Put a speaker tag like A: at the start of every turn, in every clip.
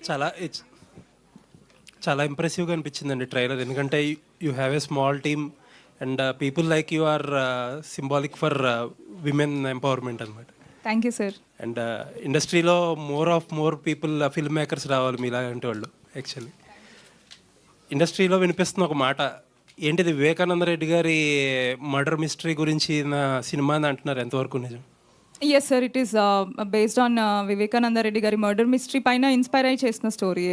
A: చాలా చాలా ఇంప్రెసివ్గా అనిపించిందండి ట్రైలర్. ఎందుకంటే you have a small team and people like you are symbolic for women empowerment అనమాట.
B: Thank you sir.
A: అండ్ ఇండస్ట్రీలో more people film makers రావాలి మీలాంటి వాళ్ళు. యాక్చువల్లీ ఇండస్ట్రీలో వినిపిస్తున్న ఒక మాట ఏంటిది, వివేకానంద రెడ్డి గారి మర్డర్ మిస్టరీ గురించి నా సినిమా అని అంటున్నారు, ఎంతవరకు నిజం?
B: Yes sir, it is based on Vivekananda Reddy గారి మర్డర్ మిస్టరీ పైన ఇన్స్పైర్ అయ్యి చేసిన story.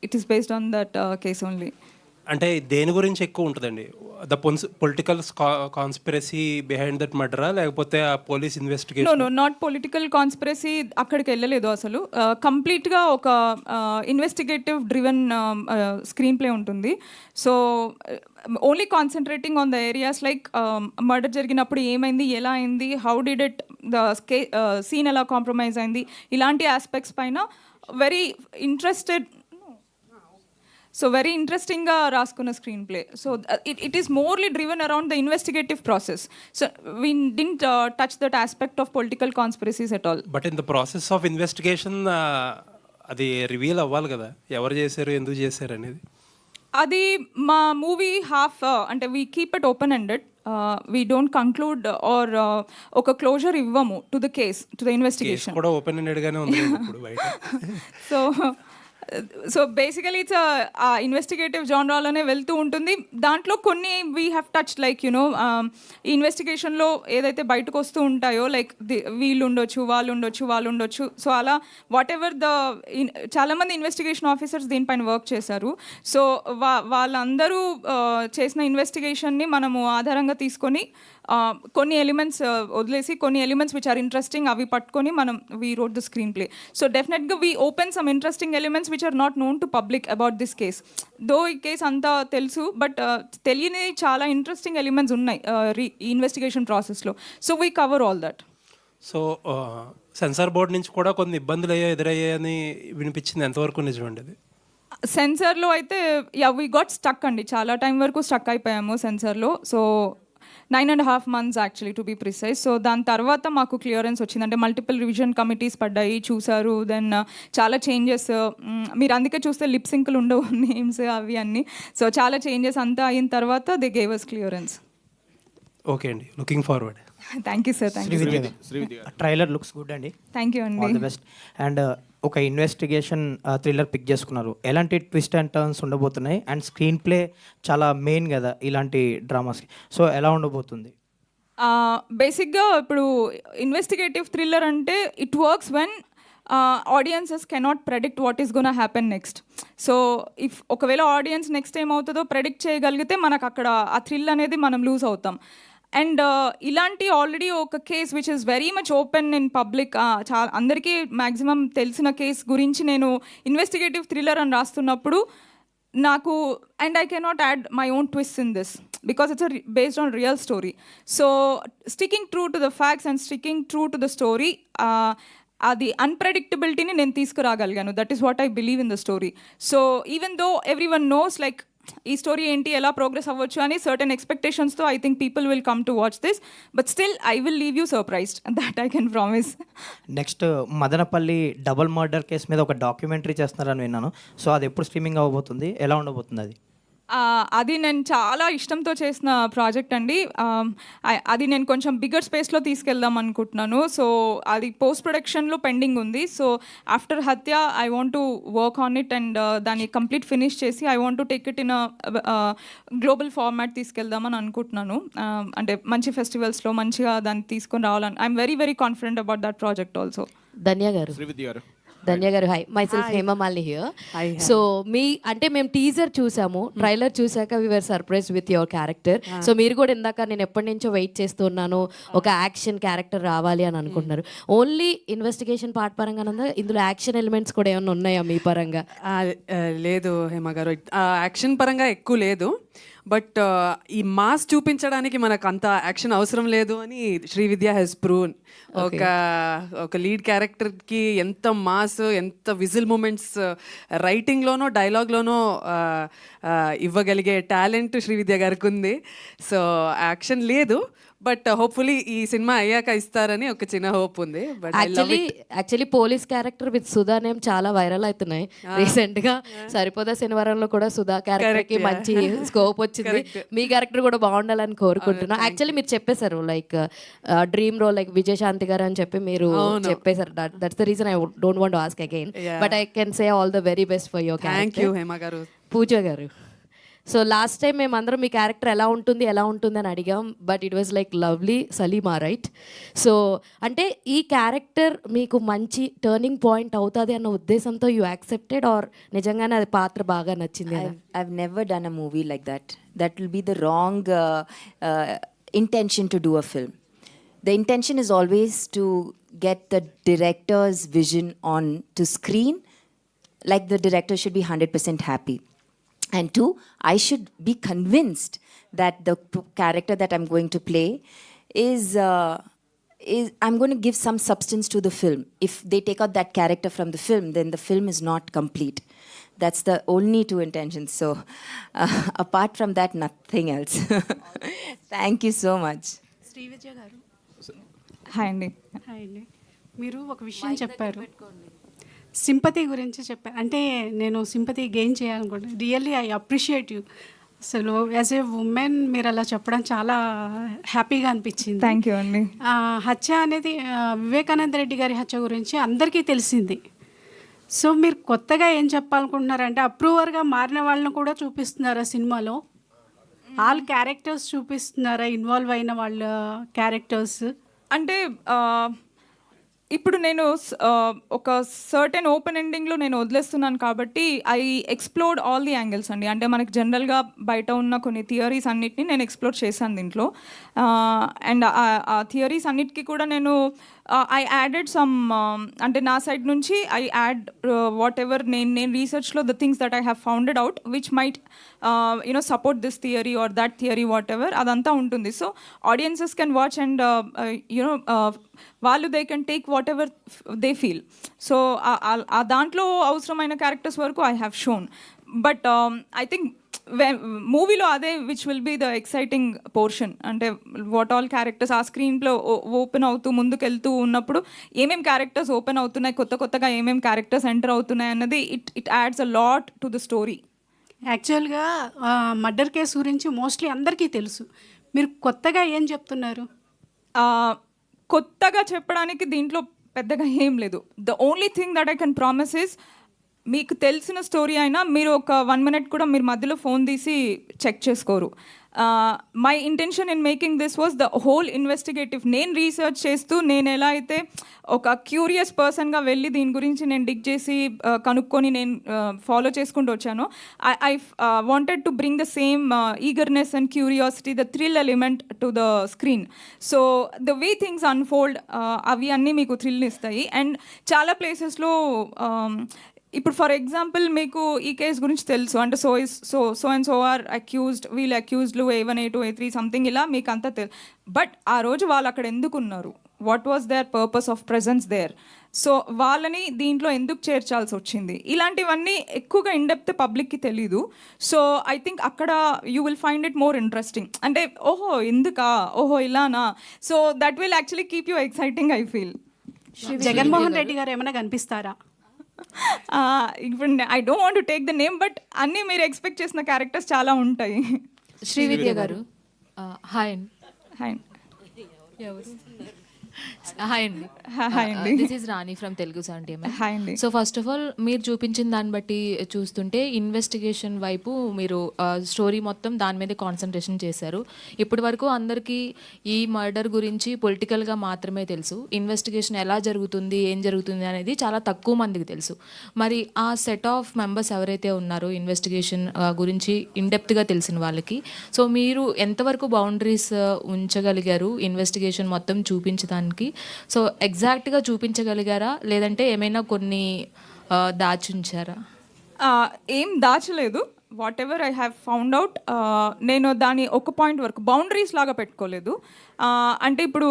B: It is based on that case only.
A: అంటే దేని గురించి ఎక్కువ ఉంటుందండి? The political conspiracy behind that మర్డరా, లేకపోతే ఆ police investigation?
B: No, not political conspiracy, అక్కడికి వెళ్ళలేదు అసలు. కంప్లీట్గా ఒక ఇన్వెస్టిగేటివ్ డ్రివెన్ స్క్రీన్ ప్లే ఉంటుంది. So only concentrating on the areas like murder జరిగినప్పుడు ఏమైంది, ఎలా అయింది, how did it, the scene ఎలా కాంప్రమైజ్ అయింది, ఇలాంటి ఆస్పెక్ట్స్ పైన వెరీ ఇంట్రెస్టింగ్గా రాసుకున్న screen play. So it is morely driven around the investigative process. So we didn't touch that aspect of political conspiracies at all.
A: But in the process of investigation అది reveal అవ్వాలి కదా, ఎవరు చేశారు, ఎందుకు చేశారు అనేది.
B: అది మా మూవీ హాఫ్ అంటే we keep it open ended. We don't conclude or ఒక క్లోజర్ ఇవ్వము to the case, to the investigation.
A: కూడా ఓపెన్ ఎండెడ్గానే ఉంది ఇప్పుడు బయట.
B: సో బేసికలీ ఇట్స్ ఇన్వెస్టిగేటివ్ జానరాలోనే వెళ్తూ ఉంటుంది. దాంట్లో కొన్ని we have touch like you know ఈ ఇన్వెస్టిగేషన్లో ఏదైతే బయటకు వస్తూ ఉంటాయో లైక్ వీళ్ళు ఉండొచ్చు, వాళ్ళు ఉండొచ్చు. సో అలా వాట్ ఎవర్ చాలామంది ఇన్వెస్టిగేషన్ ఆఫీసర్స్ దీనిపైన వర్క్ చేశారు. సో వాళ్ళందరూ చేసిన ఇన్వెస్టిగేషన్ని మనము ఆధారంగా తీసుకొని కొన్ని ఎలిమెంట్స్ వదిలేసి కొన్ని ఎలిమెంట్స్ విచ్ ఆర్ ఇంట్రెస్టింగ్ అవి పట్టుకొని మనం we wrote the screen play. So డెఫినెట్గా we open some interesting elements which are not known to public about this case. Though ఈ కేస్ అంతా తెలుసు, బట్ తెలియని చాలా ఇంట్రెస్టింగ్ ఎలిమెంట్స్ ఉన్నాయి ఈ ఇన్వెస్టిగేషన్ ప్రాసెస్లో. So we cover all that.
A: So censor board నుంచి కూడా కొన్ని ఇబ్బందులు ఎదురయ్యాయని వినిపించింది, ఎంతవరకు నిజమండి అది?
B: సెన్సార్లో అయితే వీ గాట్ స్టక్ అండి, చాలా టైం వరకు స్టక్ అయిపోయాము సెన్సార్లో. So 9.5 months actually to be precise. So దాని తర్వాత మాకు క్లియరెన్స్ వచ్చింది, అంటే మల్టిపుల్ రివిజన్ కమిటీస్ పడ్డాయి, చూసారు. దెన్ చాలా చేంజెస్, మీరు అందుకే చూస్తే లిప్ సింక్లు ఉండవు నేమ్స్ అవి అన్నీ. సో చాలా చేంజెస్ అంతా అయిన తర్వాత they gave us clearance.
A: Okay అండి, looking forward.
B: Thank you sir.
C: Trailer looks good అండి.
B: థ్యాంక్ యూ అండి.
C: All the best. అండ్ ఒక ఇన్వెస్టిగేషన్ థ్రిల్లర్ పిక్ చేసుకున్నారు, ఎలాంటి ట్విస్ట్ అండ్ టర్న్స్ ఉండబోతున్నాయి? అండ్ స్క్రీన్ ప్లే చాలా మెయిన్ కదా ఇలాంటి డ్రామాస్కి, సో ఎలా ఉండబోతుంది?
B: బేసిక్గా ఇప్పుడు ఇన్వెస్టిగేటివ్ థ్రిల్లర్ అంటే it works when audiences cannot predict what is gonna happen next. So if ఒకవేళ ఆడియన్స్ నెక్స్ట్ ఏమవుతుందో ప్రెడిక్ట్ చేయగలిగితే మనకు అక్కడ ఆ థ్రిల్ అనేది మనం లూజ్ అవుతాం. అండ్ ఇలాంటి ఆల్రెడీ ఒక case which is very much open in public, చాలా అందరికీ మ్యాక్సిమం తెలిసిన కేస్ గురించి నేను ఇన్వెస్టిగేటివ్ థ్రిల్లర్ అని రాస్తున్నప్పుడు నాకు and I cannot add my own twist in this because it's based on real story. So sticking true to the facts and sticking true to the story, అది అన్ప్రెడిక్టబిలిటీని నేను తీసుకురాగలిగాను. That is what I believe in the story. So even though every one knows like ఈ story ఏంటి, ఎలా progress అవ్వచ్చు అని certain ఎక్స్పెక్టేషన్స్తో I think people will come to watch this, but still I will leave you surprised, that I can promise.
C: Next Madanapalle double murder case మీద ఒక documentary చేస్తున్నారని విన్నాను. సో అది ఎప్పుడు స్ట్రీమింగ్ అవ్వబోతుంది, ఎలా ఉండబోతుంది అది?
B: అది నేను చాలా ఇష్టంతో చేసిన ప్రాజెక్ట్ అండి. అది నేను కొంచెం బిగ్గర్ స్పేస్లో తీసుకెళ్దాం అనుకుంటున్నాను. సో అది పోస్ట్ ప్రొడక్షన్లో పెండింగ్ ఉంది. So after Hatya I want to work on it and దాన్ని కంప్లీట్ ఫినిష్ చేసి I want to take it in global format తీసుకెళ్దామని అనుకుంటున్నాను. అంటే మంచి ఫెస్టివల్స్లో మంచిగా దాన్ని తీసుకొని రావాలని I'm very very confident about that project also.
D: Dhanya గారు hi, myself Hemamalini here. So అంటే మేము టీజర్ చూసాము, ట్రైలర్ చూసాక we were surprised with your character. So మీరు కూడా ఇందాక నేను ఎప్పటి నుంచో వెయిట్ చేస్తున్నాను ఒక యాక్షన్ క్యారెక్టర్ రావాలి అని అనుకుంటున్నారు. ఓన్లీ ఇన్వెస్టిగేషన్ పార్ట్ పరంగా ఇందులో యాక్షన్ ఎలిమెంట్స్ కూడా ఏమైనా ఉన్నాయా మీ పరంగా?
E: లేదు హేమ గారు, యాక్షన్ పరంగా ఎక్కువ లేదు. బట్ ఈ మాస్ చూపించడానికి మనకు అంత యాక్షన్ అవసరం లేదు అని శ్రీవిద్య హెస్ ప్రూవ్న్. ఒక లీడ్ క్యారెక్టర్కి ఎంత మాస్, ఎంత విజిల్ మూమెంట్స్ రైటింగ్లోనో డైలాగ్లోనో ఇవ్వగలిగే టాలెంట్ శ్రీవిద్య గారికి ఉంది. సో యాక్షన్ లేదు, బట్ హోప్ఫుల్లీ ఈ సినిమా అయ్యాక ఇస్తారని ఒక చిన్న హోప్ ఉంది. But
D: actually police character with Sudha name చాలా వైరల్ అవుతున్నాయి రీసెంట్ గా. సరిపోదా శనివారంలో కూడా సుధా క్యారెక్టర్ కి మంచి స్కోప్ వచ్చింది. మీ క్యారెక్టర్ కూడా బాగుండాలని కోరుకుంటున్నా. యాక్చువల్లీ మీరు చెప్పేశారు like dream role like Vijayashanti గారు అని చెప్పి మీరు చెప్పేశారు. That's the reason I don't want to ask again, but I can say all the very best for your
E: thank you
D: character.
E: Hema గారు.
D: పూజ గారు, సో లాస్ట్ టైం మేమందరం మీ క్యారెక్టర్ ఎలా ఉంటుంది అని అడిగాం, but it was like lovely Salima, right? So అంటే ఈ character మీకు మంచి టర్నింగ్ పాయింట్ అవుతుంది అన్న ఉద్దేశంతో యూ యాక్సెప్టెడ్, ఆర్ నిజంగానే అది పాత్ర బాగా నచ్చింది?
F: I've never done a movie like that. That will be the wrong intention to do a film. The intention is always to get the director's vision on to screen. Like the director should be 100% happy. And two, I should be convinced that the character that I'm going to play is I'm going to give some substance to the film. If they take out that character from the film, then the film is not complete. That's the only two intentions. So apart from that, nothing else. Thank you so much.
G: Srividya గారు,
B: hi అండి.
G: Hi అండి. మీరు ఒక విషయం చెప్పారు, sympathy గురించి చెప్పారు. అంటే నేను సింపతి గెయిన్ చేయాలనుకుంటున్నాను. Really I appreciate you. అసలు యాజ్ ఏ ఉమెన్ మీరు అలా చెప్పడం చాలా హ్యాపీగా అనిపించింది.
B: థ్యాంక్ యూ అండి.
G: హత్య అనేది వివేకానంద రెడ్డి గారి హత్య గురించి అందరికీ తెలిసింది. సో మీరు కొత్తగా ఏం చెప్పాలనుకుంటున్నారంటే అప్రూవర్గా మారిన వాళ్ళని కూడా చూపిస్తున్నారా సినిమాలో? ఆల్ క్యారెక్టర్స్ చూపిస్తున్నారా, ఇన్వాల్వ్ అయిన వాళ్ళ క్యారెక్టర్స్?
B: అంటే ఇప్పుడు నేను ఒక సర్టెన్ ఓపెన్ ఎండింగ్లో నేను వదిలేస్తున్నాను కాబట్టి I explored all the angles అండి. అంటే మనకి జనరల్గా బయట ఉన్న కొన్ని థియరీస్ అన్నిటిని నేను ఎక్స్ప్లోర్ చేశాను దీంట్లో. అండ్ ఆ థియరీస్ అన్నిటికీ కూడా నేను ఐ యాడెడ్ సమ్, అంటే నా సైడ్ నుంచి ఐ యాడ్ వాట్ ఎవర్ నేను రీసెర్చ్లో the things that I have founded out which might you know support this theory or that theory whatever అదంతా ఉంటుంది. So audiences can watch and you know వాళ్ళు they can take whatever they feel. So ఆ దాంట్లో అవసరమైన characters వరకు I have shown. But I think మూవీలో అదే which will be the exciting portion. అంటే వాట్ ఆల్ క్యారెక్టర్స్ ఆ స్క్రీన్లో ఓపెన్ అవుతూ ముందుకు వెళ్తూ ఉన్నప్పుడు ఏమేం క్యారెక్టర్స్ ఓపెన్ అవుతున్నాయి, కొత్తగా ఏమేం క్యారెక్టర్స్ ఎంటర్ అవుతున్నాయి అన్నది it adds a lot to the story.
G: యాక్చువల్గా మర్డర్ కేసు గురించి మోస్ట్లీ అందరికీ తెలుసు. మీరు కొత్తగా ఏం చెప్తున్నారు?
B: కొత్తగా చెప్పడానికి దీంట్లో పెద్దగా ఏం లేదు. The only thing that I can promise is, మీకు తెలిసిన స్టోరీ అయినా మీరు ఒక 1 minute కూడా మీరు మధ్యలో ఫోన్ తీసి చెక్ చేసుకోరు. My intention in making this was the whole investigative. నేను రీసెర్చ్ చేస్తూ నేను ఎలా అయితే ఒక క్యూరియస్ పర్సన్గా వెళ్ళి దీని గురించి నేను డిగ్ చేసి కనుక్కొని నేను ఫాలో చేసుకుంటూ వచ్చాను. I wanted to bring the same eagerness and curiosity, the thrill element to the screen. So the way things unfold అవి అన్నీ మీకు థ్రిల్ని ఇస్తాయి. అండ్ చాలా ప్లేసెస్లో ఇప్పుడు ఫర్ ఎగ్జాంపుల్ మీకు ఈ కేసు గురించి తెలుసు, అంటే so and so are accused, వీళ్ళు అక్యూజ్డ్లు A1 A2 A3 సంథింగ్ ఇలా మీకు అంతా తెలుసు. బట్ ఆ రోజు వాళ్ళు అక్కడ ఎందుకు ఉన్నారు, what was their purpose of presence there, so వాళ్ళని దీంట్లో ఎందుకు చేర్చాల్సి వచ్చింది, ఇలాంటివన్నీ ఎక్కువగా ఇన్డెప్త్ పబ్లిక్కి తెలీదు. సో ఐ థింక్ అక్కడ you will find it more interesting. అంటే ఓహో ఎందుకా, ఓహో ఇలానా, so that will actually keep you exciting I feel.
G: Jaganmohan Reddy గారు ఏమైనా కనిపిస్తారా?
B: ఇప్పుడు I don't want to take the name, but అన్నీ మీరు ఎక్స్పెక్ట్ చేసిన క్యారెక్టర్స్ చాలా ఉంటాయి.
D: శ్రీవిద్య గారు, హాయ్ అండి.
B: హాయ్
H: హాయ్ అండి.
B: హాయ్ అండి.
H: This is Rani from Telugu 70mm.
B: Hi అండి.
H: సో ఫస్ట్ ఆఫ్ ఆల్ మీరు చూపించిన దాన్ని బట్టి చూస్తుంటే ఇన్వెస్టిగేషన్ వైపు మీరు స్టోరీ మొత్తం దాని మీద కాన్సన్ట్రేషన్ చేశారు. ఇప్పటి వరకు అందరికీ ఈ మర్డర్ గురించి పొలిటికల్గా మాత్రమే తెలుసు. ఇన్వెస్టిగేషన్ ఎలా జరుగుతుంది, ఏం జరుగుతుంది అనేది చాలా తక్కువ మందికి తెలుసు. మరి ఆ సెట్ ఆఫ్ మెంబర్స్ ఎవరైతే ఉన్నారో ఇన్వెస్టిగేషన్ గురించి ఇన్డెప్త్గా తెలిసిన వాళ్ళకి, సో మీరు ఎంతవరకు బౌండరీస్ ఉంచగలిగారు ఇన్వెస్టిగేషన్ మొత్తం చూపించడానికి? సో ఎగ్జాక్ట్గా చూపించగలిగారా, లేదంటే ఏమైనా కొన్ని దాచుంచారా?
B: ఏం దాచలేదు. Whatever I have found out, నేను దాని ఒక పాయింట్ వరకు బౌండరీస్ లాగా పెట్టుకోలేదు. అంటే ఇప్పుడు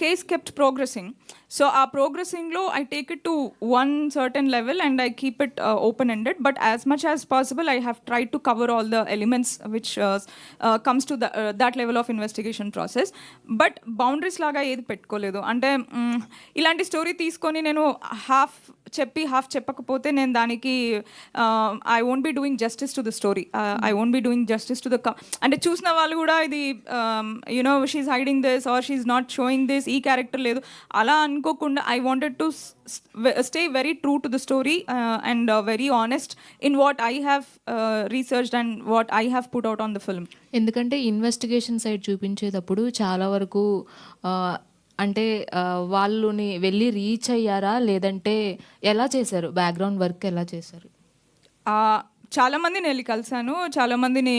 B: కేస్ కెప్ట్ ప్రోగ్రెసింగ్. సో ఆ ప్రోగ్రెసింగ్లో I take it to one certain level and I keep it open ended, but as much as possible I have try to cover all the elements which comes to that level of investigation process. But boundaries లాగా ఏది పెట్టుకోలేదు. అంటే ఇలాంటి story తీసుకొని నేను half చెప్పి half చెప్పకపోతే నేను దానికి I won't be doing justice to the story, I won't be doing justice to the అంటే చూసిన వాళ్ళు కూడా ఇది you know she's hiding this or she's not showing this, ఈ క్యారెక్టర్ లేదు అలా అనుకోకుండా I wanted to stay very true to the story and very honest in what I have researched and what I have put out on the film.
H: ఎందుకంటే investigation side చూపించేటప్పుడు చాలా వరకు అంటే వాళ్ళని వెళ్ళి రీచ్ అయ్యారా, లేదంటే ఎలా చేశారు, బ్యాక్గ్రౌండ్ వర్క్ ఎలా చేశారు?
B: చాలామందిని వెళ్ళి కలిశాను, చాలామందిని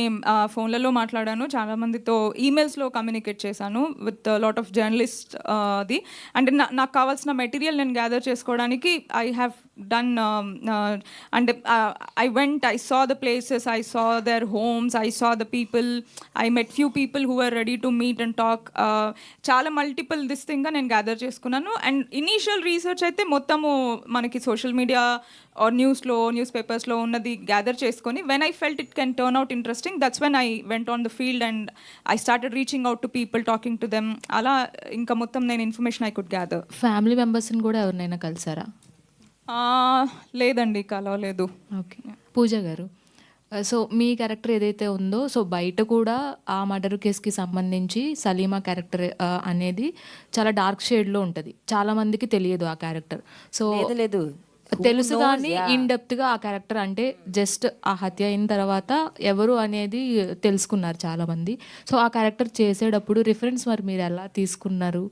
B: ఫోన్లలో మాట్లాడాను, చాలామందితో ఈమెయిల్స్లో కమ్యూనికేట్ చేశాను విత్ లాట్ ఆఫ్ జర్నలిస్ట్. అది అంటే నాకు కావాల్సిన మెటీరియల్ నేను గ్యాదర్ చేసుకోవడానికి ఐ హ్యావ్ డన్ అంటే I went, I saw the places, I saw their homes, I saw the people, I met few people who were ready to meet and talk. చాలా multiple this థింగ్గా నేను gather చేసుకున్నాను. And initial research అయితే మొత్తము మనకి social media are news పేపర్స్లో ఉన్నది gather చేసుకొని when I felt it can turn out interesting, that's when I went on the field and I started reaching out to people, talking to them. అలా ఇంకా మొత్తం నేను information I could gather.
H: Family మెంబర్స్ని కూడా ఎవరినైనా కలిసారా?
B: లేదండి, కలవలేదు.
H: ఓకే. పూజ గారు, సో మీ క్యారెక్టర్ ఏదైతే ఉందో, సో బయట కూడా ఆ మర్డర్ కేసుకి సంబంధించి సలీమా క్యారెక్టర్ అనేది చాలా డార్క్ షేడ్లో ఉంటుంది, చాలామందికి తెలియదు ఆ క్యారెక్టర్. సో
F: లేదు
H: తెలుసు కానీ ఇన్ డెప్త్గా ఆ క్యారెక్టర్ అంటే జస్ట్ ఆ హత్య అయిన తర్వాత ఎవరు అనేది తెలుసుకున్నారు చాలామంది. సో ఆ క్యారెక్టర్ చేసేటప్పుడు రిఫరెన్స్ మరి మీరు ఎలా తీసుకున్నారు?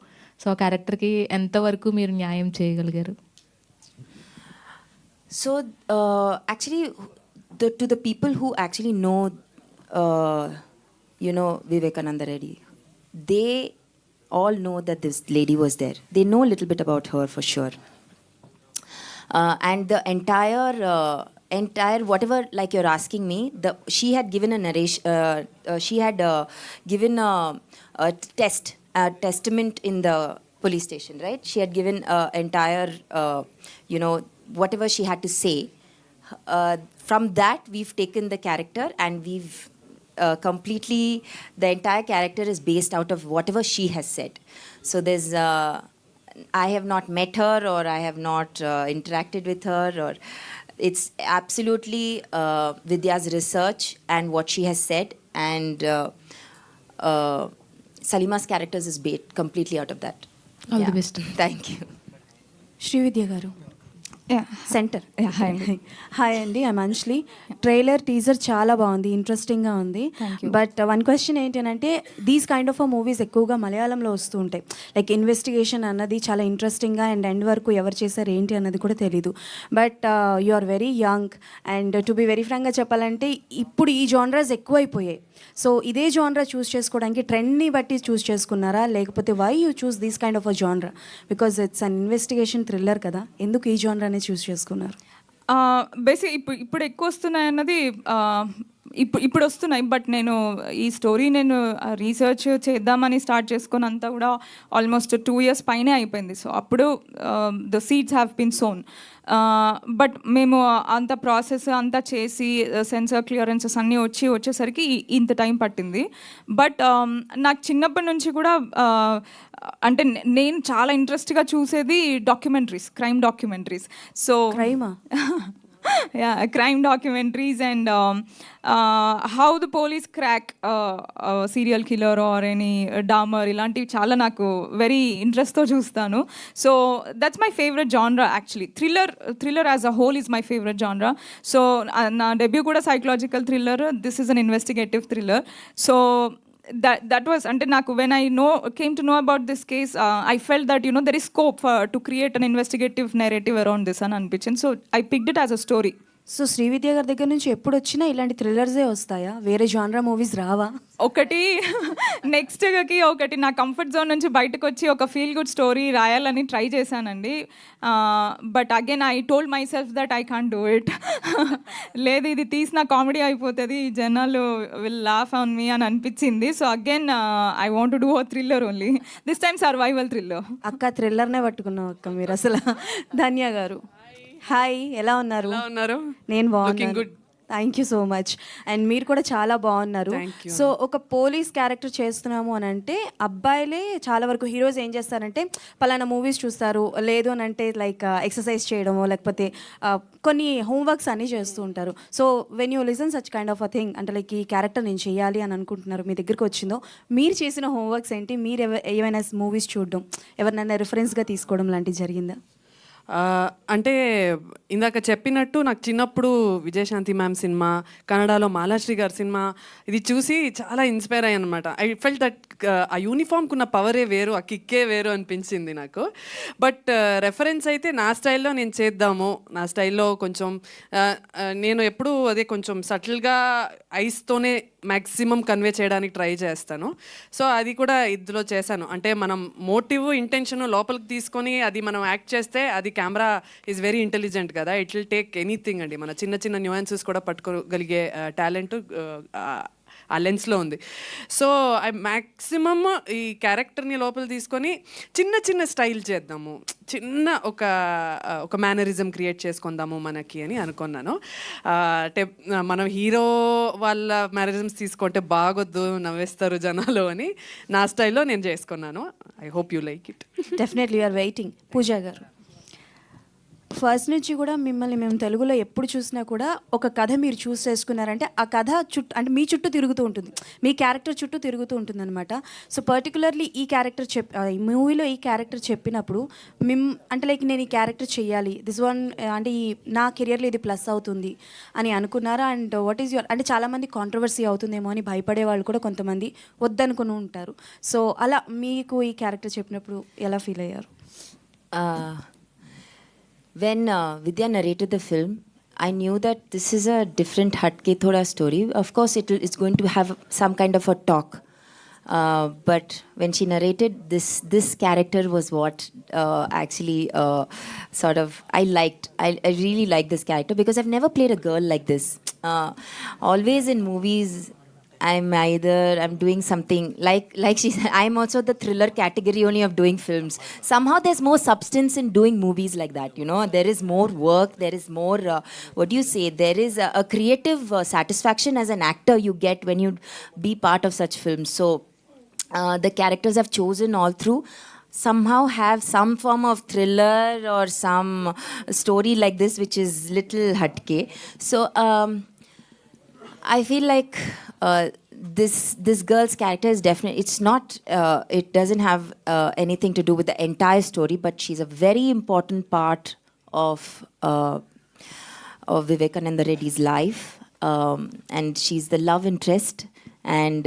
H: సో ఆ క్యారెక్టర్కి ఎంతవరకు మీరు న్యాయం చేయగలిగారు?
F: So, actually, to the people who actually know, Vivekananda Reddy, they all know that this lady was there. They know a little bit about her for sure. And the entire whatever, like you're asking me, she had given a narration. She had given a testament in the police station, right? She had given entire, whatever she had to say. From that, we've taken the character and we've completely, the entire character is based out of whatever she has said. So there's, I have not met her or I have not interacted with her, or it's absolutely Vidya's research and what she has said, and Salima's characters is based completely out of that.
H: All the best.
F: Thank you.
I: Srividya గారు,
F: Center.
I: Hi అండి, I'm Anjali. Trailer teaser చాలా బాగుంది, ఇంట్రెస్టింగ్గా ఉంది. But one question ఏంటంటే, these kind of movies ఎక్కువగా మలయాళంలో వస్తూ ఉంటాయి. లైక్ ఇన్వెస్టిగేషన్ అన్నది చాలా ఇంట్రెస్టింగ్గా అండ్ ఎండ్ వరకు ఎవరు చేశారు ఏంటి అన్నది కూడా తెలీదు. But you are very young and to be very ఫ్రాంక్గా చెప్పాలంటే ఇప్పుడు ఈ జానరాస్ ఎక్కువైపోయాయి. సో ఇదే జానరా చూస్ చేసుకోవడానికి ట్రెండ్ని బట్టి చూస్ చేసుకున్నారా, లేకపోతే why you choose this kind of a genre? Because it's an investigation thriller కదా, ఎందుకు ఈ జానరానే చూస్ చేసుకున్నారు?
B: బేసిక్ ఇప్పుడు ఎక్కువ వస్తున్నాయి అన్నది ఇప్పుడు వస్తున్నాయి. బట్ నేను ఈ స్టోరీ నేను రీసెర్చ్ చేద్దామని స్టార్ట్ చేసుకుని అంతా కూడా ఆల్మోస్ట్ 2 years పైనే అయిపోయింది. సో అప్పుడు the seeds have been sown. But మేము అంత ప్రాసెస్ అంతా చేసి సెన్సార్ క్లియరెన్సెస్ అన్నీ వచ్చేసరికి ఇంత టైం పట్టింది. బట్ నాకు చిన్నప్పటి నుంచి కూడా అంటే నేను చాలా ఇంట్రెస్ట్గా చూసేది క్రైమ్ డాక్యుమెంటరీస్. సో
I: క్రైమా?
B: crime documentaries and how the police crack serial killer or any Dahmer ఇలాంటివి చాలా నాకు వెరీ ఇంట్రెస్ట్తో చూస్తాను. So that's my favourite genre actually. Thriller as a whole is my favourite genre. So నా debut కూడా psychological thriller, this is an investigative thriller. So that was, and naku when I came to know about this case, I felt that there is scope to create an investigative narrative around this and anpichin. So I picked it as a story.
I: So Srividya గారి దగ్గర నుంచి ఎప్పుడు వచ్చినా ఇలాంటి థ్రిల్లర్సే వస్తాయా? వేరే జానరా movies రావా?
B: ఒకటి నెక్స్ట్కి ఒకటి నా కంఫర్ట్ జోన్ నుంచి బయటకు వచ్చి ఒక ఫీల్ గుడ్ స్టోరీ రాయాలని ట్రై చేశానండి. But again I told my self that I can't do it. లేదు, ఇది తీసిన కామెడీ అయిపోతుంది, జనాలు విల్ లాఫ్ ఆన్ మీ అని అనిపించింది. So again I want to do a thriller only, this time survival thriller.
I: అక్క థ్రిల్లర్నే పట్టుకున్నాం అక్క మీరు అసలు. ధన్య గారు హాయ్, ఎలా ఉన్నారు? నేను బాగున్నాను, thank you so much. And మీరు కూడా చాలా బాగున్నారు. సో ఒక పోలీస్ క్యారెక్టర్ చేస్తున్నాము అని అంటే అబ్బాయిలే చాలా వరకు హీరోస్ ఏం చేస్తారంటే పలానా మూవీస్ చూస్తారు, లేదు అని అంటే లైక్ ఎక్సర్సైజ్ చేయడమో లేకపోతే కొన్ని హోంవర్క్స్ అన్నీ చేస్తూ ఉంటారు. So when you listen such kind of a thing అంటే లైక్ ఈ క్యారెక్టర్ నేను చేయాలి అని అనుకుంటున్నారు, మీ దగ్గరికి వచ్చిందో మీరు చేసిన హోంవర్క్స్ ఏంటి? మీరు ఏమైనా మూవీస్ చూడడం, ఎవరినైనా రిఫరెన్స్గా తీసుకోవడం లాంటివి జరిగిందా?
E: అంటే ఇందాక చెప్పినట్టు నాకు చిన్నప్పుడు విజయశాంతి మ్యామ్ సినిమా, కన్నడలో మాలాశ్రీ గారి సినిమా ఇది చూసి చాలా ఇన్స్పైర్ అయ్యాను అనమాట. ఐ ఫెల్ట్ దట్ ఆ యూనిఫామ్కి ఉన్న పవరే వేరు, ఆ కిక్కే వేరు అనిపించింది నాకు. బట్ రెఫరెన్స్ అయితే నా స్టైల్లో నేను చేద్దాము, నా స్టైల్లో కొంచెం నేను ఎప్పుడూ అదే కొంచెం సటిల్గా ఐస్తోనే మ్యాక్సిమం కన్వే చేయడానికి ట్రై చేస్తాను. సో అది కూడా ఇందులో చేశాను. అంటే మనం మోటివ్ ఇంటెన్షన్ లోపలికి తీసుకొని అది మనం యాక్ట్ చేస్తే అది కెమెరా ఈజ్ వెరీ ఇంటెలిజెంట్ కదా, ఇట్ విల్ టేక్ ఎనీథింగ్ అండి. మన చిన్న చిన్న న్యూయాన్సెస్ కూడా పట్టుకోగలిగే టాలెంట్ ఆ లెన్స్లో ఉంది. సో ఐ మ్యాక్సిమమ్ ఈ క్యారెక్టర్ని లోపల తీసుకొని చిన్న చిన్న స్టైల్ చేద్దాము, చిన్న ఒక మేనరిజం క్రియేట్ చేసుకుందాము మనకి అని అనుకున్నాను. అంటే మనం హీరో వాళ్ళ మేనరిజమ్స్ తీసుకుంటే బాగొద్దు, నవ్వేస్తారు జనాలు అని నా స్టైల్లో నేను చేసుకున్నాను. I hope you like it.
I: Definitely are waiting. Pooja garu, first నుంచి కూడా మిమ్మల్ని మేము తెలుగులో ఎప్పుడు చూసినా కూడా ఒక కథ మీరు చూస్ చేసుకున్నారంటే ఆ కథ చుట్టూ అంటే మీ చుట్టూ తిరుగుతూ ఉంటుంది, మీ క్యారెక్టర్ చుట్టూ తిరుగుతూ ఉంటుంది అనమాట. సో పర్టికులర్లీ ఈ క్యారెక్టర్ ఈ మూవీలో ఈ క్యారెక్టర్ చెప్పినప్పుడు అంటే లైక్ నేను ఈ క్యారెక్టర్ చెయ్యాలి, దిస్ వన్ అంటే ఈ నా కెరియర్లో ఇది ప్లస్ అవుతుంది అని అనుకున్నారా? అండ్ వాట్ ఈస్ యువర్ అంటే చాలామంది కాంట్రవర్సీ అవుతుందేమో అని భయపడే వాళ్ళు కూడా కొంతమంది వద్దనుకుని ఉంటారు. సో అలా మీకు ఈ క్యారెక్టర్ చెప్పినప్పుడు ఎలా ఫీల్ అయ్యారు?
F: When Vidya narrated the film, I knew that this is a different Hatke Thoda story. Of course, it's going to have some kind of a talk. But when she narrated, this character was what actually sort of I liked. I really liked this character because I've never played a girl like this. Always in movies, I'm doing something like she said, I'm also the thriller category only of doing films. Somehow there's more substance in doing movies like that, you know. There is more work, there is more, there is a creative satisfaction as an actor you get when you be part of such films. So the characters I've chosen all through somehow have some form of thriller or some story like this which is little hatke. So I feel like this girl's character is definitely, it's not, it doesn't have anything to do with the entire story, but she's a very important part of Vivekananda Reddy's life, and she's the love interest, and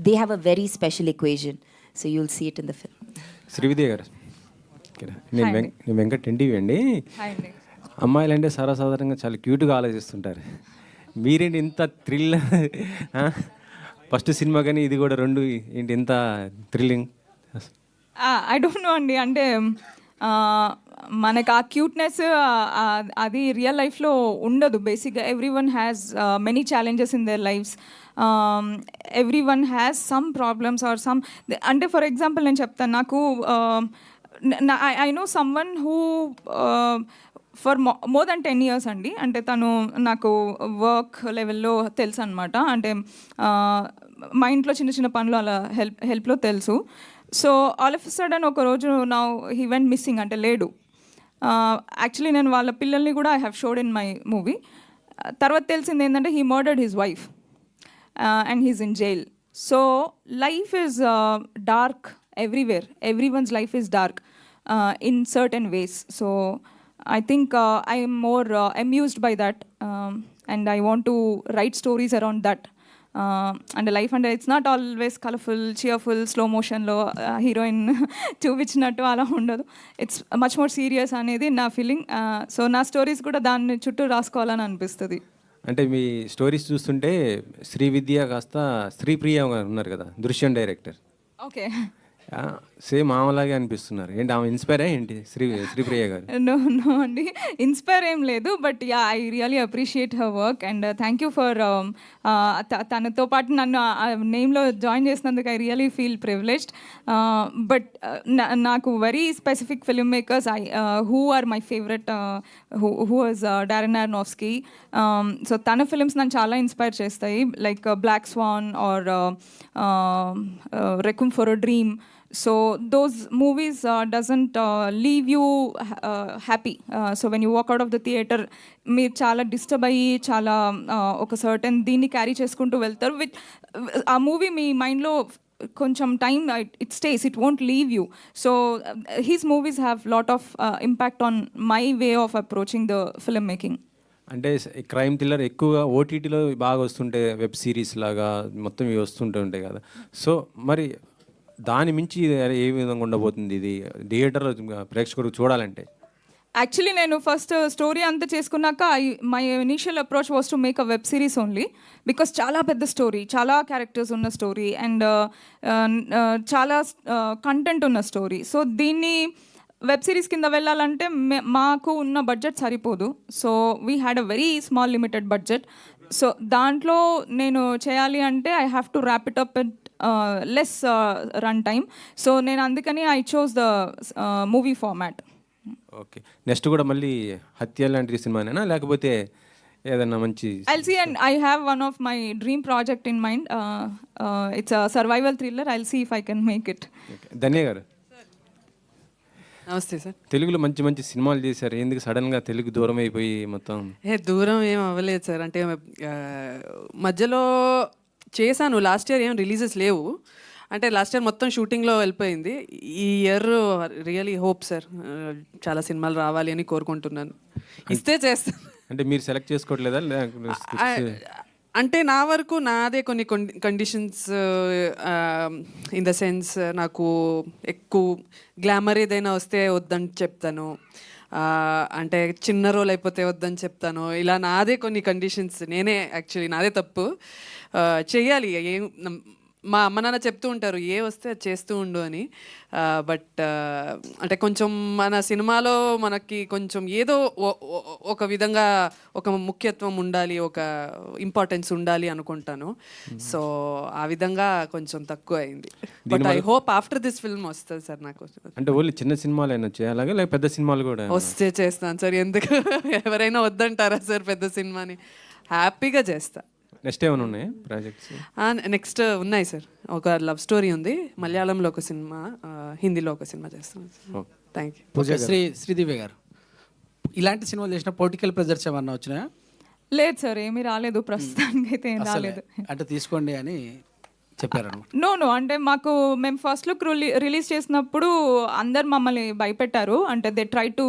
F: they have a very special equation, so you'll see it in the film.
J: Srividya గారు, నేను Venkat NTV అండి. అమ్మాయిలు అంటే సర్వసాధారణంగా చాలా క్యూట్గా ఆలోచిస్తుంటారు, మీరేంటి ఇంత థ్రిల్? ఫస్ట్ సినిమా కానీ ఇది కూడా రెండు ఏంటి ఇంత థ్రిల్లింగ్?
B: ఐ డోంట్ నో అండి, అంటే మనకు ఆ క్యూట్నెస్ అది రియల్ లైఫ్లో ఉండదు. బేసిక్గా everyone has many challenges in their lifes, everyone has some problems or some. అంటే ఫర్ ఎగ్జాంపుల్ నేను చెప్తాను, నాకు I know someone who for more than 10 years అండి, అంటే తను నాకు వర్క్ లెవెల్లో తెలుసు అనమాట. అంటే మా ఇంట్లో చిన్న చిన్న పనులు అలా హెల్ప్లో తెలుసు. సో ఆల్ ఆఫ్ సడన్ ఒక రోజు నా హీ వెంట్ మిస్సింగ్, అంటే లేడు. యాక్చువల్లీ నేను వాళ్ళ పిల్లల్ని కూడా I have showed in my movie. తర్వాత తెలిసింది ఏంటంటే he murdered his wife and he's in jail. So life is dark everywhere, everyone's life is dark in certain ways. So I think I am more amused by that, and I want to write stories around that. అంటే life అంటే it's not always colourful cheerful slow మోషన్లో heroine చూపించినట్టు అలా ఉండదు. It's much more serious అనేది నా feeling. So నా stories కూడా దాన్ని చుట్టూ రాసుకోవాలని అనిపిస్తుంది.
J: అంటే మీ స్టోరీస్ చూస్తుంటే శ్రీవిద్య కాస్త శ్రీప్రియ ఉన్నారు కదా, దృశ్యం డైరెక్టర్,
B: ఓకే.
J: సేమ్ ఆమెలాగే అనిపిస్తున్నారు. ఏంటి ఆమె ఇన్స్పైర్ ఏంటి శ్రీప్రియ గారు?
B: నో అండి, ఇన్స్పైర్ ఏం లేదు. But yeah, I really appreciate her work and thank you for తనతో పాటు నన్ను నేమ్లో జాయిన్ చేసినందుకు I really feel privileged. But నాకు very specific film makers who are my favourite, who was Darren Aronofsky. So తన films నన్ను చాలా inspire చేస్తాయి, like Black Swan or Requiem for a Dream. So those movies doesn't leave you happy. So when you walk out of the theater, మీరు చాలా disturb అయ్యి చాలా ఒక certain దీన్ని క్యారీ చేసుకుంటూ వెళ్తారు. విత్ ఆ మూవీ మీ మైండ్లో కొంచెం time it stays, it won't leave you. So he's movies have lot of impact on my way of approaching the film making.
J: అంటే క్రైమ్ థ్రిల్లర్ ఎక్కువగా ఓటీటీలో బాగా వస్తుంటే, వెబ్ సిరీస్ లాగా మొత్తం ఇవి వస్తుంటూ ఉంటాయి కదా. సో మరి దాని మించి ఏ విధంగా ఉండబోతుంది ఇది థియేటర్లో ప్రేక్షకుడు చూడాలంటే?
B: యాక్చువల్లీ నేను ఫస్ట్ స్టోరీ అంతా చేసుకున్నాక my initial approach was to make a web series only, because చాలా పెద్ద స్టోరీ, చాలా క్యారెక్టర్స్ ఉన్న స్టోరీ అండ్ చాలా కంటెంట్ ఉన్న స్టోరీ. సో దీన్ని వెబ్ సిరీస్ కింద వెళ్ళాలంటే మాకు ఉన్న బడ్జెట్ సరిపోదు. So we had a very small limited budget. So దాంట్లో నేను చేయాలి అంటే I have to wrap it up and less run time. So నేను అందుకని I chose the movie format.
J: Okay, next కూడా మళ్ళీ హత్య లాంటి సినిమానేనా లేకపోతే ఏదన్నా మంచి?
B: I'll see, and I have one of my dream project in mind. It's a survival thriller. I'll see if I can make it.
J: ధన్య గారు
E: నమస్తే సార్.
J: తెలుగులో మంచి మంచి సినిమాలు చేశారు, ఎందుకు సడన్గా తెలుగు దూరం అయిపోయి మొత్తం?
E: దూరం ఏం అవ్వలేదు సార్. అంటే మధ్యలో చేశాను, లాస్ట్ ఇయర్ ఏం రిలీజెస్ లేవు. అంటే లాస్ట్ ఇయర్ మొత్తం షూటింగ్లో వెళ్ళిపోయింది. ఈ ఇయర్ రియలీ హోప్ సార్, చాలా సినిమాలు రావాలి అని కోరుకుంటున్నాను. ఇస్తే చేస్తాను.
J: అంటే మీరు సెలెక్ట్ చేసుకోవట్లేదా?
E: అంటే నా వరకు నాదే కొన్ని కండిషన్స్, ఇన్ ద సెన్స్ నాకు ఎక్కువ గ్లామర్ ఏదైనా వస్తే వద్దని చెప్తాను, అంటే చిన్న రోల్ అయిపోతే వద్దని చెప్తాను. ఇలా నాదే కొన్ని కండిషన్స్, నేనే యాక్చువల్లీ నాదే తప్పు. చెయ్యాలి, ఏం మా అమ్మ నాన్న చెప్తూ ఉంటారు ఏ వస్తే అది చేస్తూ ఉండు అని. బట్ అంటే కొంచెం మన సినిమాలో మనకి కొంచెం ఏదో ఒక విధంగా ఒక ముఖ్యత్వం ఉండాలి, ఒక ఇంపార్టెన్స్ ఉండాలి అనుకుంటాను. సో ఆ విధంగా కొంచెం తక్కువ అయింది. But I hope after this film వస్తుంది సార్ నాకు.
J: అంటే ఓన్లీ చిన్న సినిమాలు అయినా చేయాలి లేక పెద్ద సినిమాలు కూడా
E: వస్తే చేస్తాను సార్. ఎందుకు ఎవరైనా వద్దంటారా సార్ పెద్ద సినిమాని? హ్యాపీగా చేస్తా.
J: నెక్స్ట్ ఏమైనా ఉన్నాయి ప్రాజెక్ట్స్?
E: నెక్స్ట్ ఉన్నాయి సార్. ఒక లవ్ స్టోరీ ఉంది, మలయాళంలో ఒక సినిమా, హిందీలో ఒక సినిమా చేస్తున్నాను. Thank you.
K: శ్రీదివ్య గారు, ఇలాంటి సినిమాలు చేసిన పొలిటికల్ ప్రెజర్స్ ఏమన్నా వచ్చినాయా?
B: లేదు సార్, ఏమీ రాలేదు ప్రస్తుతానికి అయితే, ఏం రాలేదు.
K: అంటే తీసుకోండి అని చెప్పారు?
B: నో, అంటే మాకు మేము ఫస్ట్ లుక్ రిలీజ్ చేసినప్పుడు అందరు మమ్మల్ని భయపెట్టారు. అంటే they try to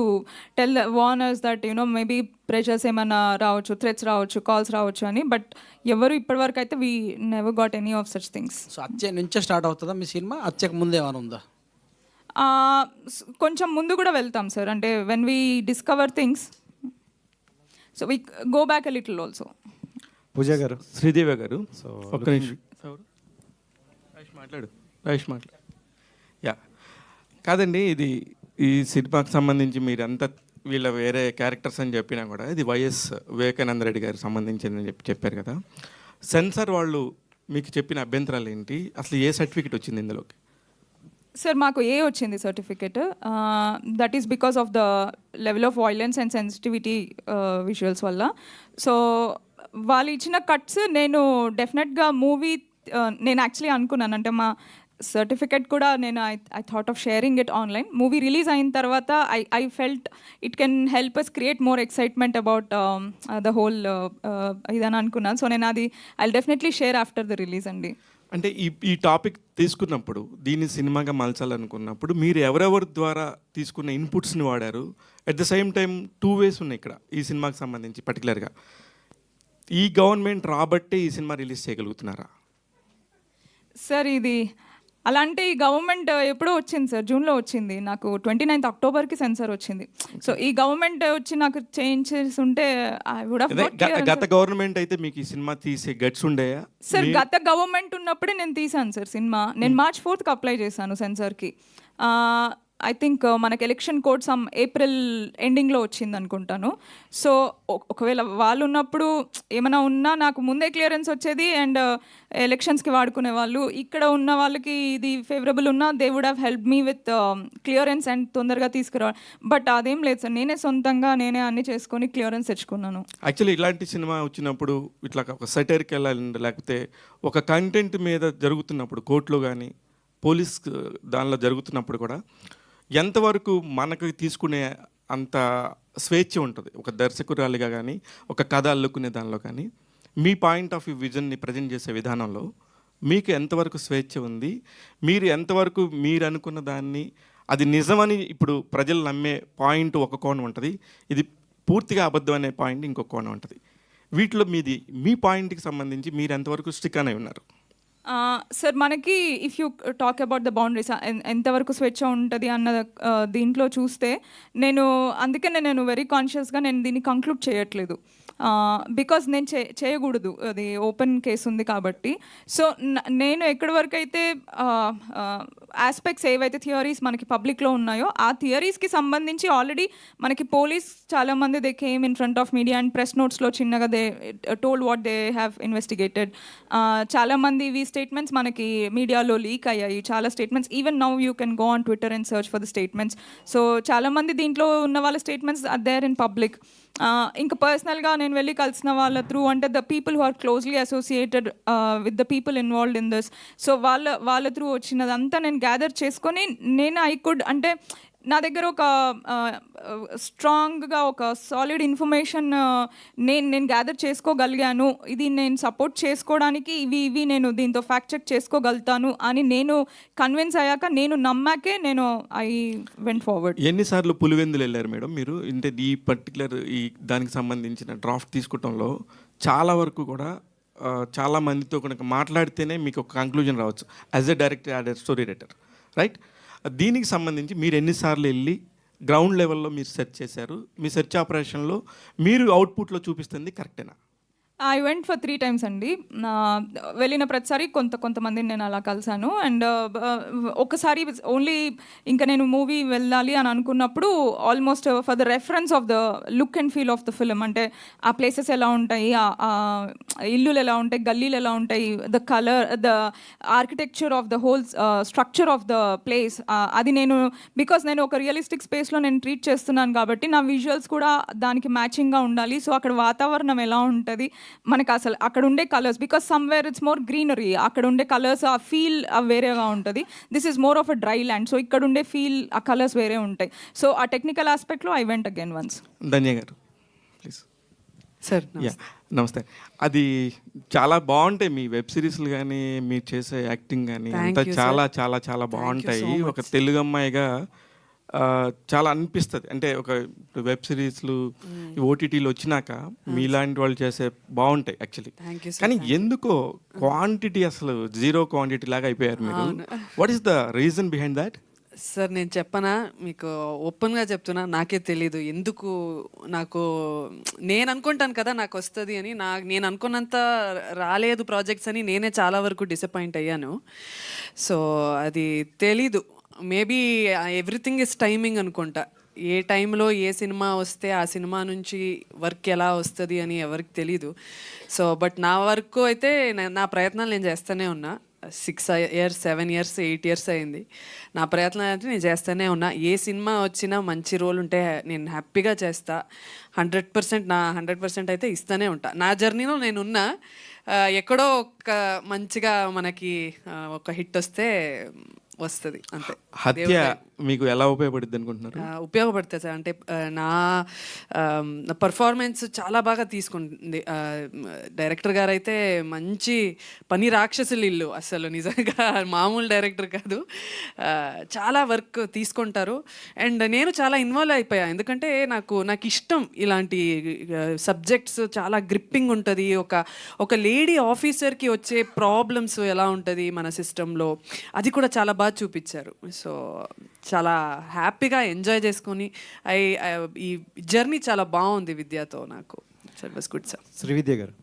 B: tell warners that you know maybe pressures ఏమైనా రావచ్చు, థ్రెట్స్ రావచ్చు, కాల్స్ రావచ్చు అని. బట్ ఎవరు ఇప్పటివరకు అయితే we never got any of such things.
K: So హత్య నుంచే స్టార్ట్ అవుతుందా మీ సినిమా? హత్యకు ముందు ఏమైనా ఉందా?
B: కొంచెం ముందు కూడా వెళ్తాం సార్. అంటే when we discover things, so we go back a little also.
L: Pooja garu, Sridevi గారు, ఒక్క నిమిషం మాట్లాడు. యా, కాదండి, ఇది ఈ సినిమాకి సంబంధించి మీరంతా వీళ్ళ వేరే క్యారెక్టర్స్ అని చెప్పినా కూడా ఇది వైఎస్ వివేకానంద రెడ్డి గారికి సంబంధించిందని చెప్పారు కదా. సెన్సార్ వాళ్ళు మీకు చెప్పిన అభ్యంతరాలు ఏంటి? అసలు ఏ సర్టిఫికేట్ వచ్చింది ఇందులోకి?
B: సార్ మాకు ఏ వచ్చింది certificate. That is because of the level of violence and sensitivity visuals వల్ల. సో వాళ్ళు ఇచ్చిన కట్స్ నేను డెఫినెట్గా మూవీ నేను యాక్చువల్లీ అనుకున్నాను, అంటే మా సర్టిఫికెట్ కూడా నేను I thought of sharing it online. Movie release అయిన తర్వాత I felt it can help us create more excitement about the whole ఇదని అనుకున్నాను. సో నేను అది I definitely share after the release అండి.
L: అంటే ఈ టాపిక్ తీసుకున్నప్పుడు, దీన్ని సినిమాగా మలచాలనుకున్నప్పుడు మీరు ఎవరెవరి ద్వారా తీసుకున్న ఇన్పుట్స్ని వాడారు? At the same time 2 ways ఉన్నాయి ఇక్కడ ఈ సినిమాకి సంబంధించి పర్టికులర్గా. ఈ గవర్నమెంట్ రాబట్టే ఈ సినిమా రిలీజ్ చేయగలుగుతున్నారా?
B: సార్ ఇది అలా అంటే ఈ గవర్నమెంట్ ఎప్పుడో వచ్చింది సార్, జూన్లో వచ్చింది. నాకు 29th అక్టోబర్కి సెన్సార్ వచ్చింది. సో ఈ గవర్నమెంట్ వచ్చి నాకు చేంజెస్ ఉంటే ఐ వుడ్ హావ్
L: గత గవర్నమెంట్ అయితే మీకు ఈ సినిమా తీసే గట్స్ ఉండేయా?
B: సార్ గత గవర్నమెంట్ ఉన్నప్పుడే నేను తీసాను సార్ సినిమా. నేను March 4th అప్లై చేశాను సెన్సార్కి. ఐ థింక్ మనకి ఎలక్షన్ కోడ్ సమ్ ఏప్రిల్ ఎండింగ్లో వచ్చింది అనుకుంటాను. సో ఒకవేళ వాళ్ళు ఉన్నప్పుడు ఏమైనా ఉన్నా నాకు ముందే క్లియరెన్స్ వచ్చేది అండ్ ఎలక్షన్స్కి వాడుకునే వాళ్ళు. ఇక్కడ ఉన్న వాళ్ళకి ఇది ఫేవరబుల్ ఉన్నా they would have help me with clearance and తొందరగా తీసుకురావాలి. బట్ అదేం లేదు సార్, నేనే సొంతంగా నేనే అన్ని చేసుకొని క్లియరెన్స్ తెచ్చుకున్నాను.
L: యాక్చువల్లీ ఇలాంటి సినిమా వచ్చినప్పుడు ఇట్లా ఒక సెటైర్కి వెళ్ళాలి, లేకపోతే ఒక కంటెంట్ మీద జరుగుతున్నప్పుడు కోర్టులో కానీ పోలీస్ దానిలో జరుగుతున్నప్పుడు కూడా ఎంతవరకు మనకు తీసుకునే అంత స్వేచ్ఛ ఉంటుంది ఒక దర్శకురాలిగా కానీ ఒక కథ అల్లుకునే దానిలో కానీ? మీ పాయింట్ ఆఫ్ వ్యూ విజన్ని ప్రజెంట్ చేసే విధానంలో మీకు ఎంతవరకు స్వేచ్ఛ ఉంది? మీరు ఎంతవరకు మీరు అనుకున్న దాన్ని అది నిజమని ఇప్పుడు ప్రజలు నమ్మే పాయింట్ ఒక కోణం ఉంటుంది, ఇది పూర్తిగా అబద్ధం అనే పాయింట్ ఇంకొక కోణం ఉంటుంది. వీటిలో మీది మీ పాయింట్కి సంబంధించి మీరు ఎంతవరకు స్టిక్ అనే ఉన్నారు?
B: సార్ మనకి if you talk about the boundaries ఎంతవరకు స్వేచ్ఛ ఉంటుంది అన్న దీంట్లో చూస్తే అందుకనే నేను వెరీ కాన్షియస్గా నేను దీన్ని కంక్లూడ్ చేయట్లేదు. బికాజ్ నేను చేయకూడదు, అది ఓపెన్ కేసు ఉంది కాబట్టి. సో నేను ఎక్కడి వరకు అయితే ఆస్పెక్ట్స్ ఏవైతే థియరీస్ మనకి పబ్లిక్లో ఉన్నాయో ఆ థియరీస్కి సంబంధించి ఆల్రెడీ మనకి పోలీస్ చాలామంది they came in front of media and press నోట్స్లో చిన్నగా they told what they have investigated. చాలామంది ఇవి స్టేట్మెంట్స్ మనకి మీడియాలో లీక్ అయ్యాయి, చాలా statements. Even now you can go on Twitter and search for the statements. So చాలామంది దీంట్లో ఉన్న వాళ్ళ statements are there in public. ఇంకా పర్సనల్గా నేను వెళ్ళి కలిసిన వాళ్ళ త్రూ అంటే the people who are closely associated with the people involved in this. So వాళ్ళ త్రూ వచ్చినదంతా నేను గ్యాదర్ చేసుకొని నేను ఐ కుడ్ అంటే నా దగ్గర ఒక స్ట్రాంగ్గా ఒక సాలిడ్ ఇన్ఫర్మేషన్ నేను గ్యాదర్ చేసుకోగలిగాను. ఇది నేను సపోర్ట్ చేసుకోవడానికి ఇవి నేను దీంతో ఫ్యాక్ట్ చెక్ చేసుకోగలుగుతాను అని నేను కన్విన్స్ అయ్యాక, నేను నమ్మాకే నేను ఐ వెంట్ ఫార్వర్డ్.
L: ఎన్నిసార్లు పులివెందులు వెళ్ళారు మేడం మీరు? అంటే ఈ పర్టికులర్ ఈ దానికి సంబంధించిన డ్రాఫ్ట్ తీసుకోవడంలో చాలా వరకు కూడా చాలా మందితో కనుక మాట్లాడితేనే మీకు ఒక కంక్లూజన్ రావచ్చు as a director, as a story writer, right? దీనికి సంబంధించి మీరు ఎన్నిసార్లు వెళ్ళి గ్రౌండ్ లెవెల్లో మీరు సెర్చ్ చేశారు? మీ సెర్చ్ ఆపరేషన్లో మీరు అవుట్పుట్లో చూపిస్తుంది కరెక్టేనా?
B: ఐ వెంట్ ఫర్ 3 times అండి. వెళ్ళిన ప్రతిసారి కొంతమందిని నేను అలా కలిసాను. అండ్ ఒకసారి ఓన్లీ ఇంకా నేను మూవీ వెళ్ళాలి అని అనుకున్నప్పుడు almost for the reference of the look and feel of the film, అంటే ఆ ప్లేసెస్ ఎలా ఉంటాయి, ఆ ఇల్లులు ఎలా ఉంటాయి, గల్లీలు ఎలా ఉంటాయి, the colour, the architecture of the whole structure of the place, అది నేను బికాస్ నేను ఒక రియలిస్టిక్ స్పేస్లో నేను ట్రీట్ చేస్తున్నాను కాబట్టి నా విజువల్స్ కూడా దానికి మ్యాచింగ్గా ఉండాలి. సో అక్కడ వాతావరణం ఎలా ఉంటుంది, మనకు అసలు అక్కడ ఉండే colours, because somewhere it's more greenery, అక్కడ ఉండే కలర్స్ ఆ ఫీల్ వేరేగా ఉంటుంది. This is more of a dry land, so ఇక్కడ ఉండే ఫీల్ ఆ కలర్స్ వేరే ఉంటాయి. సో ఆ టెక్నికల్ ఆస్పెక్ట్లో I went again once.
L: Dhanya garu please.
E: Sir
L: నమస్తే. అది చాలా బాగుంటాయి మీ వెబ్ సిరీస్లు కానీ మీరు చేసే యాక్టింగ్ కానీ అంతా చాలా చాలా చాలా బాగుంటాయి. ఒక తెలుగు అమ్మాయిగా చాలా అనిపిస్తుంది. అంటే ఒక వెబ్ సిరీస్లు ఓటీటీలు వచ్చినాక మీలాంటి వాళ్ళు చేసే బాగుంటాయి యాక్చువల్లీ. కానీ ఎందుకో క్వాంటిటీ అసలు జీరో క్వాంటిటీ లాగా అయిపోయారు మీరు. What is the reason behind that?
E: Sir నేను చెప్పనా, మీకు ఓపెన్గా చెప్తున్నా, నాకే తెలీదు ఎందుకు. నేను అనుకుంటాను కదా నాకు వస్తుంది అని, నేను అనుకున్నంత రాలేదు ప్రాజెక్ట్స్ అని నేనే చాలా వరకు డిసప్పాయింట్ అయ్యాను. సో అది తెలీదు, మేబీ ఎవ్రీథింగ్ ఇస్ టైమింగ్ అనుకుంటా. ఏ టైంలో ఏ సినిమా వస్తే ఆ సినిమా నుంచి వర్క్ ఎలా వస్తుంది అని ఎవరికి తెలీదు. సో బట్ నా వర్క్ అయితే నా ప్రయత్నాలు నేను చేస్తూనే ఉన్నా. 6 years 7 years 8 years అయింది. నా ప్రయత్నం అయితే నేను చేస్తూనే ఉన్నా. ఏ సినిమా వచ్చినా మంచి రోల్ ఉంటే నేను హ్యాపీగా చేస్తా. 100% నా 100% అయితే ఇస్తూనే ఉంటా. నా జర్నీలో నేనున్నా. ఎక్కడో ఒక మంచిగా మనకి ఒక హిట్ వస్తే వస్తుంది అంతే.
L: హత్య మీకు ఎలా ఉపయోగపడుద్ది అనుకుంటున్నారు?
E: ఉపయోగపడుతుంది సార్. అంటే నా పర్ఫార్మెన్స్ చాలా బాగా తీసుకుంటుంది. డైరెక్టర్ గారు అయితే మంచి పని రాక్షసులు ఇల్లు, అసలు నిజంగా మామూలు డైరెక్టర్ కాదు. చాలా వర్క్ తీసుకుంటారు. అండ్ నేను చాలా ఇన్వాల్వ్ అయిపోయా, ఎందుకంటే నాకు ఇష్టం ఇలాంటి సబ్జెక్ట్స్. చాలా గ్రిప్పింగ్ ఉంటుంది. ఒక లేడీ ఆఫీసర్కి వచ్చే ప్రాబ్లమ్స్ ఎలా ఉంటుంది మన సిస్టంలో, అది కూడా చాలా బాగా చూపించారు. సో చాలా హ్యాపీగా ఎంజాయ్ చేసుకొని ఈ జర్నీ చాలా బాగుంది విద్యతో నాకు. Was good sir.
M: శ్రీవిద్య గారు,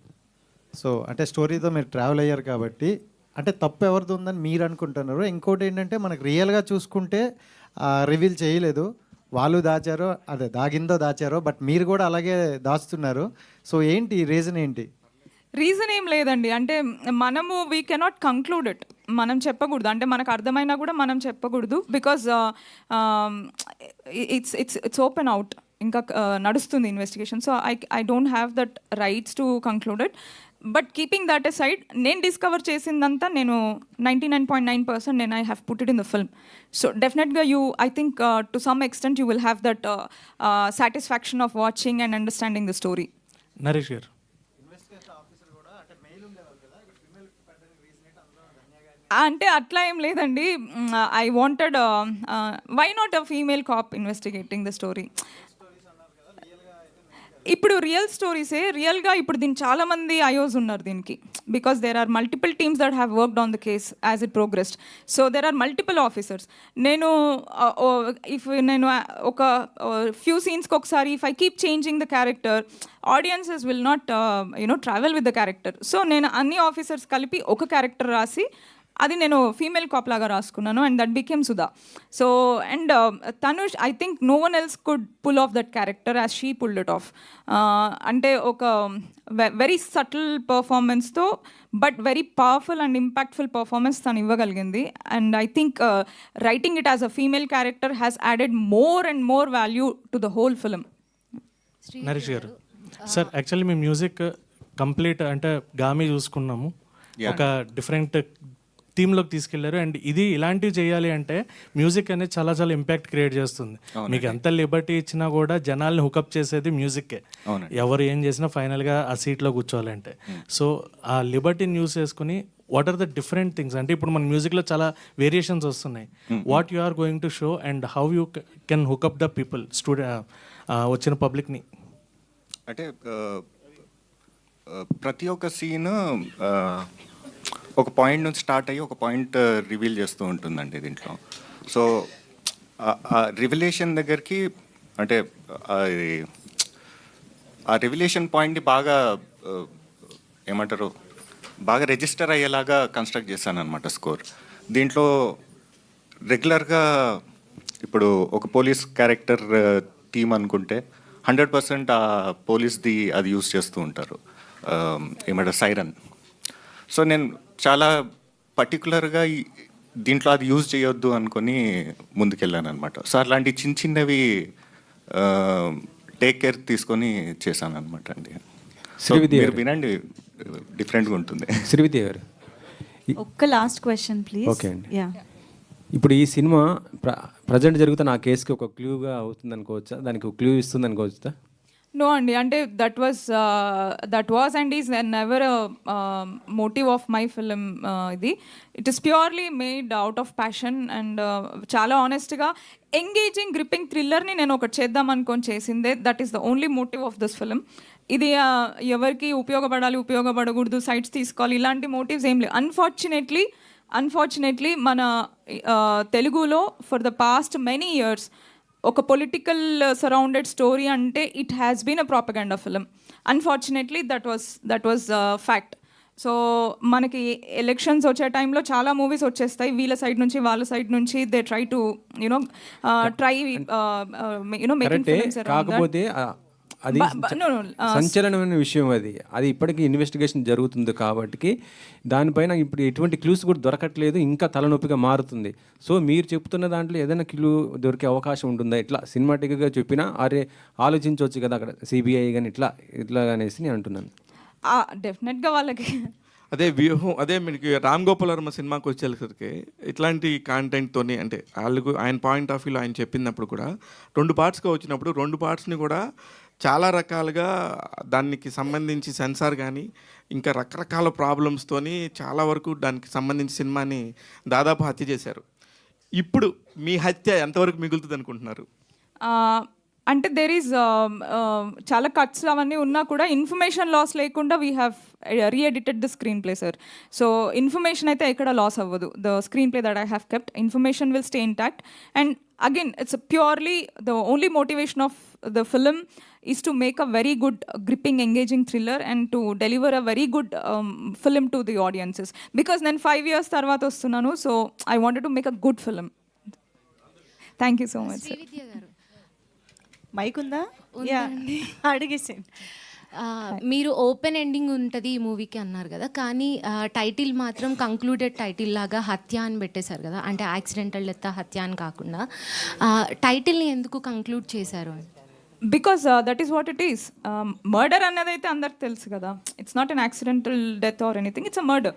M: సో అంటే స్టోరీతో మీరు ట్రావెల్ అయ్యారు కాబట్టి అంటే తప్పు ఎవరిది ఉందని మీరు అనుకుంటున్నారు. ఇంకోటి ఏంటంటే మనకు రియల్గా చూసుకుంటే రివీల్ చేయలేదు, వాళ్ళు దాచారో అదే దాగిందో దాచారో, బట్ మీరు కూడా అలాగే దాచుతున్నారు. సో ఏంటి రీజన్ ఏంటి?
B: రీజన్ ఏం లేదండి, అంటే మనము వీ కెనాట్ కంక్లూడ్ ఇట్, మనం చెప్పకూడదు, అంటే మనకు అర్థమైనా కూడా మనం చెప్పకూడదు. బికాజ్ ఇట్స్ ఓపెన్ అవుట్, ఇంకా నడుస్తుంది investigation. So I don't have that rights to conclude it. But keeping that aside, నేను డిస్కవర్ చేసిందంతా నేను 99.9% నేను I have put it in the film. So డెఫినెట్గా I think to some extent you will have that satisfaction of watching and understanding the story.
A: Naresh garu,
B: అంటే అట్లా ఏం లేదండి. I wanted why not a female cop investigating the story. ఇప్పుడు real స్టోరీసే రియల్గా, ఇప్పుడు దీనికి చాలామంది ఐఓస్ ఉన్నారు దీనికి, because there are multiple teams that have worked on the case as it progressed. So there are multiple officers. నేను ఒక ఫ్యూ సీన్స్కి ఒకసారి if I keep changing the character, audiences will not travel with the character. So నేను అన్ని officers కలిపి ఒక character రాసి అది నేను ఫీమేల్ కాప్ లాగా రాసుకున్నాను, and that became Sudha. So and Tanush, I think no one else could pull off that character as she pulled it off. అంటే ఒక వెరీ సటిల్ పర్ఫార్మెన్స్తో but very powerful and impactful performance తను ఇవ్వగలిగింది. And I think writing it as a female character has added more and more value to the whole film.
A: Naresh garu, sir actually మీ music complete అంటే గామి చూసుకున్నాము, ఒక different థీమ్లోకి తీసుకెళ్లారు. And ఇది ఇలాంటివి చేయాలి అంటే మ్యూజిక్ అనేది చాలా చాలా ఇంపాక్ట్ క్రియేట్ చేస్తుంది. మీకు ఎంత లిబర్టీ ఇచ్చినా కూడా జనాల్ని హుకప్ చేసేది మ్యూజిక్కే. ఎవరు ఏం చేసినా ఫైనల్గా ఆ సీట్లో కూర్చోవాలంటే. సో ఆ లిబర్టీని యూస్ చేసుకుని what are the different things, అంటే ఇప్పుడు మన మ్యూజిక్లో చాలా వేరియేషన్స్ వస్తున్నాయి. What you are going to show and how you can hook up the people, వచ్చిన పబ్లిక్ని?
N: అంటే ప్రతి ఒక్క సీన్ ఒక పాయింట్ నుంచి స్టార్ట్ అయ్యి ఒక పాయింట్ రివీల్ చేస్తూ ఉంటుందండి దీంట్లో. సో ఆ రివిలేషన్ దగ్గరికి అంటే ఆ రివిలేషన్ పాయింట్ని బాగా ఏమంటారు బాగా రిజిస్టర్ అయ్యేలాగా కన్స్ట్రక్ట్ చేశాను అనమాట స్కోర్. దీంట్లో రెగ్యులర్గా ఇప్పుడు ఒక పోలీస్ క్యారెక్టర్ థీమ్ అనుకుంటే 100% ఆ పోలీస్ది అది యూస్ చేస్తూ ఉంటారు, ఏమంటారు సైరన్. సో నేను చాలా పర్టికులర్గా దీంట్లో అది యూజ్ చేయొద్దు అనుకొని ముందుకెళ్ళాను అనమాట. సో అలాంటి చిన్న చిన్నవి టేక్ కేర్ తీసుకొని చేశాను అనమాట అండి. మీరు వినండి, డిఫరెంట్గా ఉంటుంది.
J: శ్రీవిద్య గారు,
I: ఒక్క లాస్ట్ క్వశ్చన్ ప్లీజ్.
J: ఓకే అండి. ఇప్పుడు ఈ సినిమా ప్రజెంట్ జరుగుతున్న ఆ కేసుకి ఒక క్లూగా అవుతుంది అనుకోవచ్చా, దానికి ఒక క్లూ ఇస్తుంది అనుకోవచ్చా?
B: నో అండి, అంటే that was and is never motive of my film. ఇది it is purely made out of passion and చాలా ఆనెస్ట్గా ఎంగేజింగ్ గ్రిప్పింగ్ థ్రిల్లర్ని నేను ఒకటి చేద్దాం అనుకొని చేసిందే. That is the only motive of this film. ఇది ఎవరికి ఉపయోగపడకూడదు, సైట్స్ తీసుకోవాలి, ఇలాంటి మోటివ్స్ ఏం లేవు. అన్ఫార్చునేట్లీ మన తెలుగులో for the past many years ఒక పొలిటికల్ సరౌండెడ్ స్టోరీ అంటే it has been a propaganda film. Unfortunately that was fact. So మనకి ఎలక్షన్స్ వచ్చే టైంలో చాలా మూవీస్ వచ్చేస్తాయి, వీళ్ళ సైడ్ నుంచి వాళ్ళ సైడ్ నుంచి. They try to making films around that.
J: కాకపోతే అది సంచలనమైన విషయం. అది ఇప్పటికీ ఇన్వెస్టిగేషన్ జరుగుతుంది కాబట్టి దానిపైన ఇప్పుడు ఎటువంటి క్లూస్ కూడా దొరకట్లేదు, ఇంకా తలనొప్పిగా మారుతుంది. సో మీరు చెప్తున్న దాంట్లో ఏదైనా క్లూ దొరికే అవకాశం ఉంటుందా? ఇట్లా సినిమాటిక్గా చెప్పినా అరే ఆలోచించవచ్చు కదా అక్కడ సిబిఐ కానీ ఇట్లా అనేసి నేను అంటున్నాను.
B: డెఫినెట్గా వాళ్ళకి
L: అదే వ్యూహం, అదే మీకు రామ్ గోపాల్ వర్మ సినిమాకి వచ్చేసరికి ఇట్లాంటి కాంటెంట్తోని అంటే వాళ్ళకు ఆయన పాయింట్ ఆఫ్ వ్యూలో ఆయన చెప్పినప్పుడు కూడా 2 పార్ట్స్గా వచ్చినప్పుడు 2 పార్ట్స్ని కూడా చాలా రకాలుగా దానికి సంబంధించి సెన్సార్ కానీ ఇంకా రకరకాల ప్రాబ్లమ్స్తోని చాలా వరకు దానికి సంబంధించి సినిమాని దాదాపు హత్య చేశారు. ఇప్పుడు మీ హత్య ఎంతవరకు మిగులుతుంది అనుకుంటున్నారు?
B: అంటే దెర్ ఈజ్ చాలా కట్స్ అవన్నీ ఉన్నా కూడా ఇన్ఫర్మేషన్ లాస్ లేకుండా we have re-edited the screen play sir. So information అయితే ఎక్కడ లాస్ అవ్వదు. The screen play that I have kept, information will stay intact. And again it's purely the only motivation of the film is to make a very good, gripping, engaging thriller and to deliver a very good film to the audiences. Because then 5 years tarvata vastunanu, so I wanted to make a good film. Thank you so much, sir.
O: Mic ఉందా? అడిగేసేయండి.
P: మీరు open ending ఉంటుంది ఈ మూవీకి అన్నారు కదా, కానీ title మాత్రం కంక్లూడెడ్ టైటిల్ లాగా హత్య అని పెట్టేశారు కదా, అంటే యాక్సిడెంటల్ డెత్ హత్య అని కాకుండా టైటిల్ని ఎందుకు కంక్లూడ్ చేశారు?
B: Because that is what it is. Murder అన్నది అయితే అందరికి తెలుసు కదా. It's not an accidental death or anything, it's a murder.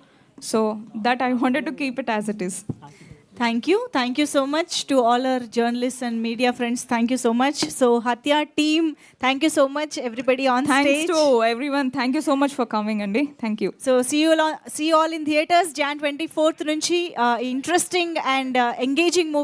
B: So that I wanted to keep it as it is.
O: Thank you so much to all our journalists and media friends. Thank you so much. So Hatya team, thank you so much everybody on
B: Thanks
O: stage.
B: to everyone. Thank you so much for coming, Andy. Thank you.
O: So see you all in theaters Jan 24th nunchi interesting and engaging movie